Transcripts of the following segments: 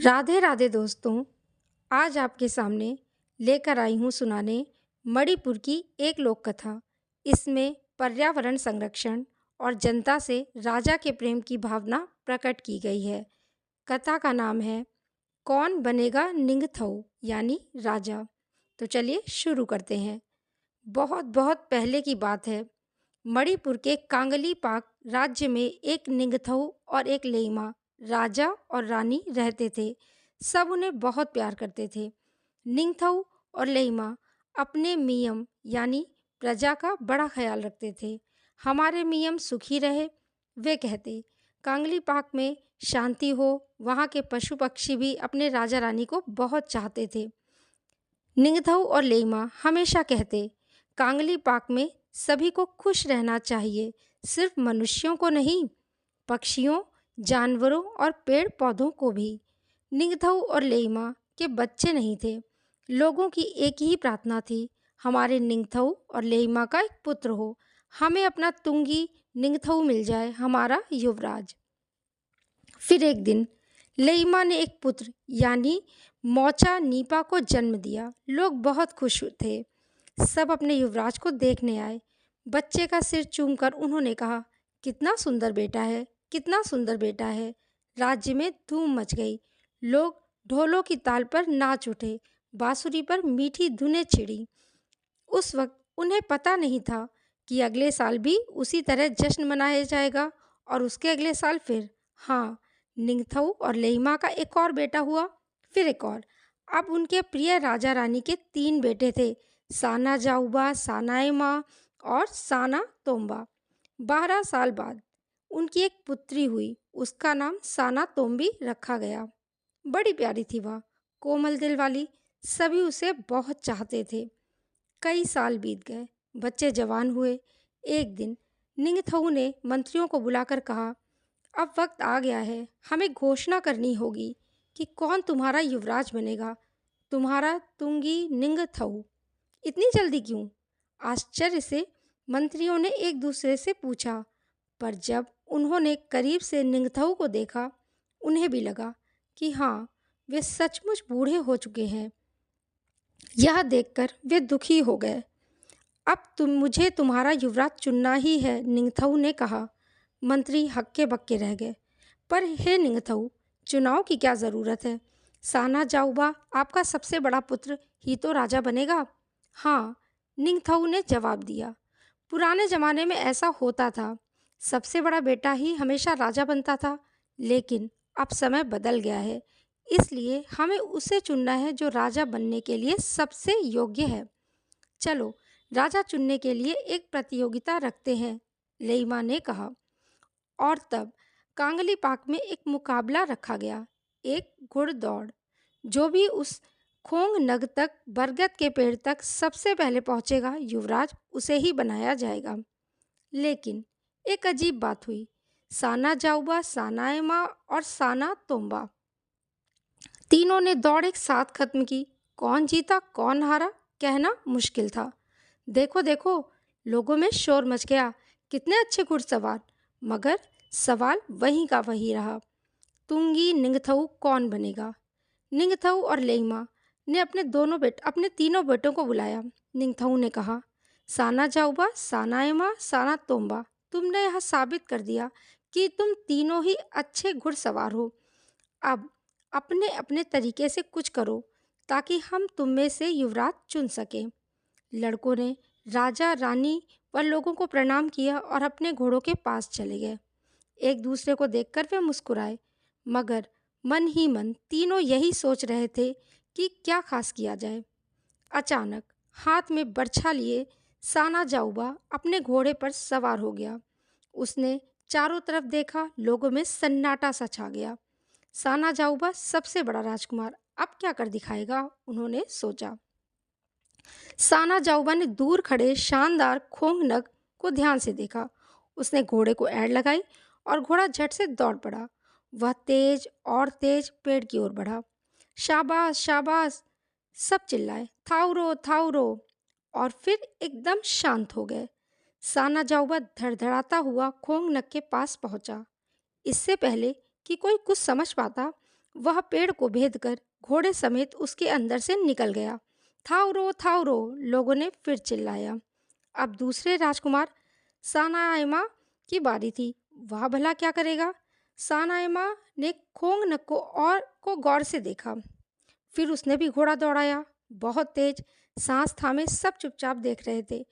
राधे राधे दोस्तों। आज आपके सामने लेकर आई हूँ सुनाने मणिपुर की एक लोक कथा। इसमें पर्यावरण संरक्षण और जनता से राजा के प्रेम की भावना प्रकट की गई है। कथा का नाम है कौन बनेगा निंगथौ यानी राजा। तो चलिए शुरू करते हैं। बहुत बहुत पहले की बात है। मणिपुर के कांगलीपाक राज्य में एक निंगथौ और एक लेइमा राजा और रानी रहते थे। सब उन्हें बहुत प्यार करते थे। निंगथौ और लेइमा अपने मियम यानी प्रजा का बड़ा ख्याल रखते थे। हमारे मियम सुखी रहे, वे कहते। कांगलीपाक में शांति हो। वहाँ के पशु पक्षी भी अपने राजा रानी को बहुत चाहते थे। निंगथौ और लेइमा हमेशा कहते, कांगलीपाक में सभी को खुश रहना चाहिए, सिर्फ मनुष्यों को नहीं, पक्षियों, जानवरों और पेड़ पौधों को भी। निंगथौ और लेइमा के बच्चे नहीं थे। लोगों की एक ही प्रार्थना थी, हमारे निंगथौ और लेइमा का एक पुत्र हो। हमें अपना तुंगी निंगथौ मिल जाए, हमारा युवराज। फिर एक दिन लेइमा ने एक पुत्र यानी मौचा नीपा को जन्म दिया। लोग बहुत खुश थे। सब अपने युवराज को देखने आए। बच्चे का सिर चूमकर उन्होंने कहा, कितना सुंदर बेटा है, कितना सुंदर बेटा है। राज्य में धूम मच गई। लोग ढोलों की ताल पर नाच उठे, बांसुरी पर मीठी धुनें छिड़ी। उस वक्त उन्हें पता नहीं था कि अगले साल भी उसी तरह जश्न मनाया जाएगा और उसके अगले साल फिर। हाँ, निंगथौ और लेइमा का एक और बेटा हुआ, फिर एक और। अब उनके प्रिय राजा रानी के 3 बेटे थे, साना जाऊबा, सानाएमा और साना तोम्बा। 12 साल बाद उनकी एक पुत्री हुई, उसका नाम साना तोम्बी रखा गया। बड़ी प्यारी थी वह, कोमल दिल वाली। सभी उसे बहुत चाहते थे। कई साल बीत गए, बच्चे जवान हुए। एक दिन निंगथौ ने मंत्रियों को बुलाकर कहा, अब वक्त आ गया है, हमें घोषणा करनी होगी कि कौन तुम्हारा युवराज बनेगा। तुम्हारा तुंगी निंगथौ। इतनी जल्दी क्यों? आश्चर्य से मंत्रियों ने एक दूसरे से पूछा। पर जब उन्होंने करीब से निंगथौ को देखा, उन्हें भी लगा कि हाँ, वे सचमुच बूढ़े हो चुके हैं। यह देखकर वे दुखी हो गए। अब मुझे तुम्हारा युवराज चुनना ही है, निंगथौ ने कहा। मंत्री हक्के बक्के रह गए। पर हे निंगथौ, चुनाव की क्या ज़रूरत है? साना जाऊबा, आपका सबसे बड़ा पुत्र ही तो राजा बनेगा। हाँ, निंगथौ ने जवाब दिया। पुराने ज़माने में ऐसा होता था, सबसे बड़ा बेटा ही हमेशा राजा बनता था। लेकिन अब समय बदल गया है, इसलिए हमें उसे चुनना है जो राजा बनने के लिए सबसे योग्य है। चलो, राजा चुनने के लिए एक प्रतियोगिता रखते हैं, लेइमा ने कहा। और तब कांगलीपाक में एक मुकाबला रखा गया, एक घुड़दौड़। जो भी उस खोंग नग तक, बरगद के पेड़ तक सबसे पहले पहुंचेगा, युवराज उसे ही बनाया जाएगा। लेकिन एक अजीब बात हुई। साना जाऊबा, सानाएमा और साना तोम्बा तीनों ने दौड़ एक साथ खत्म की। कौन जीता कौन हारा कहना मुश्किल था। देखो देखो, लोगों में शोर मच गया, कितने अच्छे घुड़सवार। मगर सवाल वहीं का वही रहा, तुंगी निंगथौ कौन बनेगा? निंगथौ और लेइमा ने अपने तीनों बेटों को बुलाया। निंगथौ ने कहा, साना जाऊबा, सानाएमा, साना तोम्बा, तुमने यह साबित कर दिया कि तुम तीनों ही अच्छे घुड़सवार हो। अब अपने अपने तरीके से कुछ करो ताकि हम तुम में से युवराज चुन सकें। लड़कों ने राजा रानी व लोगों को प्रणाम किया और अपने घोड़ों के पास चले गए। एक दूसरे को देखकर वे मुस्कुराए, मगर मन ही मन तीनों यही सोच रहे थे कि क्या खास किया जाए। अचानक हाथ में बर्छा लिए साना जाऊबा अपने घोड़े पर सवार हो गया। उसने चारों तरफ देखा, लोगों में सन्नाटा सा छा गया। साना जाऊबा सबसे बड़ा राजकुमार, अब क्या कर दिखाएगा, उन्होंने सोचा। साना जाऊबा ने दूर खड़े शानदार खोंग नग को ध्यान से देखा। उसने घोड़े को ऐड़ लगाई और घोड़ा झट से दौड़ पड़ा। वह तेज और तेज पेड़ की ओर बढ़ा। शाबाश शाबाश, सब चिल्लाए, थाउरो थाउरो, और फिर एकदम शांत हो गए। साना जाऊबा धड़धड़ाता हुआ खोंग नग के पास पहुंचा। इससे पहले कि कोई कुछ समझ पाता, वह पेड़ को भेद कर घोड़े समेत उसके अंदर से निकल गया। थाउरो लोगों ने फिर चिल्लाया। अब दूसरे राजकुमार सानाएमा की बारी थी। वह भला क्या करेगा? सानाएमा ने खोंगनक को गौर से देखा। फिर उसने भी घोड़ा दौड़ाया, बहुत तेज, सांस थामे सब चुपचाप देख रहे थे।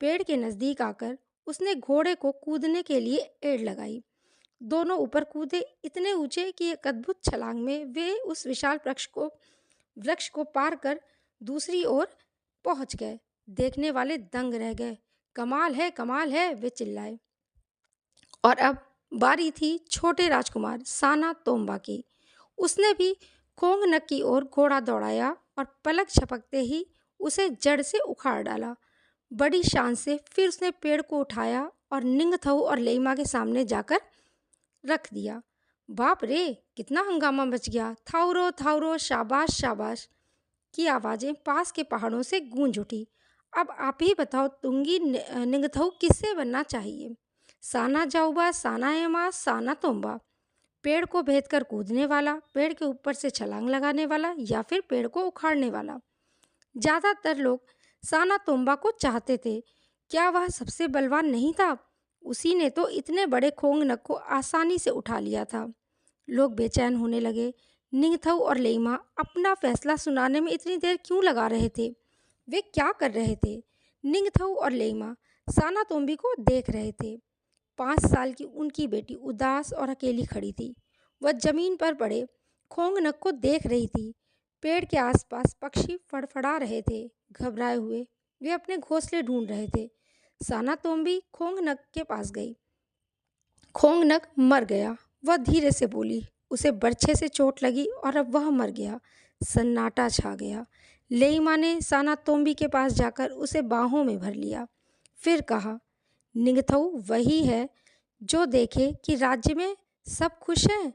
पेड़ के नजदीक आकर उसने घोड़े को कूदने के लिए एड़ लगाई। दोनों ऊपर कूदे, इतने ऊंचे कि एक अद्भुत छलांग में वे उस विशाल वृक्ष को पार कर दूसरी ओर पहुंच गए। देखने वाले दंग रह गए। कमाल है, वे चिल्लाए। और अब बारी थी छोटे राजकुमार साना तोम्बा की। उसने भी खोंगनक की ओर घोड़ा दौड़ाया और पलक झपकते ही उसे जड़ से उखाड़ डाला। बड़ी शान से फिर उसने पेड़ को उठाया और निंगथऊ और लेइमा के सामने जाकर रख दिया। बाप रे, कितना हंगामा मच गया! थाउरो, शाबाश शाबाश की आवाज़ें पास के पहाड़ों से गूंज उठी। अब आप ही बताओ तुंगी निंगथऊ किससे बनना चाहिए? साना जाऊबा, साना एमा, साना तोम्बा? पेड़ को भेद कर कूदने वाला, पेड़ के ऊपर से छलांग लगाने वाला, या फिर पेड़ को उखाड़ने वाला? ज़्यादातर लोग साना तोम्बा को चाहते थे। क्या वह सबसे बलवान नहीं था? उसी ने तो इतने बड़े खोंगनक को आसानी से उठा लिया था। लोग बेचैन होने लगे। निंगथऊ और लेइमा अपना फैसला सुनाने में इतनी देर क्यों लगा रहे थे? वे क्या कर रहे थे? निंगथऊ और लेइमा साना तोम्बी को देख रहे थे। 5 साल की उनकी बेटी उदास और अकेली खड़ी थी। वह जमीन पर पड़े खोंगनक को देख रही थी। पेड़ के आसपास पक्षी फड़फड़ा रहे थे। घबराए हुए वे अपने घोंसले ढूंढ रहे थे। साना तोम्बी खोंगनक के पास गई। खोंगनक मर गया, वह धीरे से बोली। उसे बर्छे से चोट लगी और अब वह मर गया। सन्नाटा छा गया। लेइमा ने साना तोम्बी के पास जाकर उसे बाहों में भर लिया। फिर कहा, निंगथऊ वही है जो देखे कि राज्य में सब खुश हैं।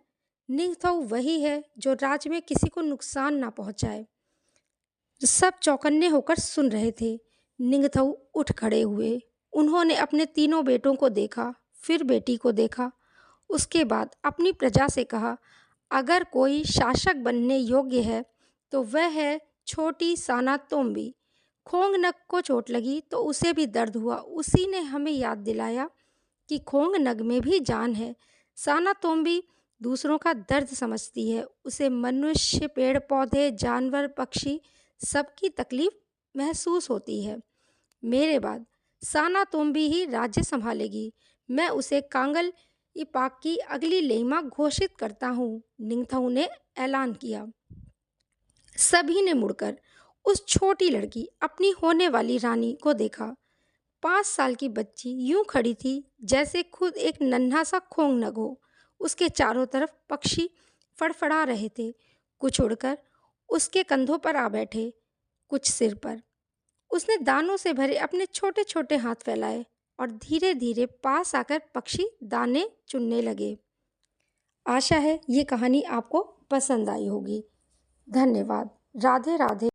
निंगथऊ वही है जो राज्य में किसी को नुकसान ना पहुंचाए। सब चौकन्ने होकर सुन रहे थे। निंगथऊ उठ खड़े हुए। उन्होंने अपने तीनों बेटों को देखा, फिर बेटी को देखा। उसके बाद अपनी प्रजा से कहा, अगर कोई शासक बनने योग्य है तो वह है छोटी साना तोम्बी। खोंगनक को चोट लगी तो उसे भी दर्द हुआ। उसी ने हमें याद दिलाया कि खोंगनक में भी जान है। साना तोम्बी दूसरों का दर्द समझती है। उसे मनुष्य, पेड़ पौधे, जानवर, पक्षी सबकी तकलीफ महसूस होती है। मेरे बाद साना तोम्बी ही राज्य संभालेगी। मैं उसे कांगल इपाक की अगली लेइमा घोषित करता हूँ, निंगथऊ ने ऐलान किया। सभी ने मुड़कर उस छोटी लड़की, अपनी होने वाली रानी को देखा। 5 साल की बच्ची यूं खड़ी थी जैसे खुद एक नन्हा सा खोंगनक हो। उसके चारों तरफ पक्षी फड़फड़ा रहे थे। कुछ उड़कर उसके कंधों पर आ बैठे, कुछ सिर पर। उसने दानों से भरे अपने छोटे छोटे हाथ फैलाए और धीरे धीरे पास आकर पक्षी दाने चुनने लगे। आशा है ये कहानी आपको पसंद आई होगी। धन्यवाद। राधे राधे।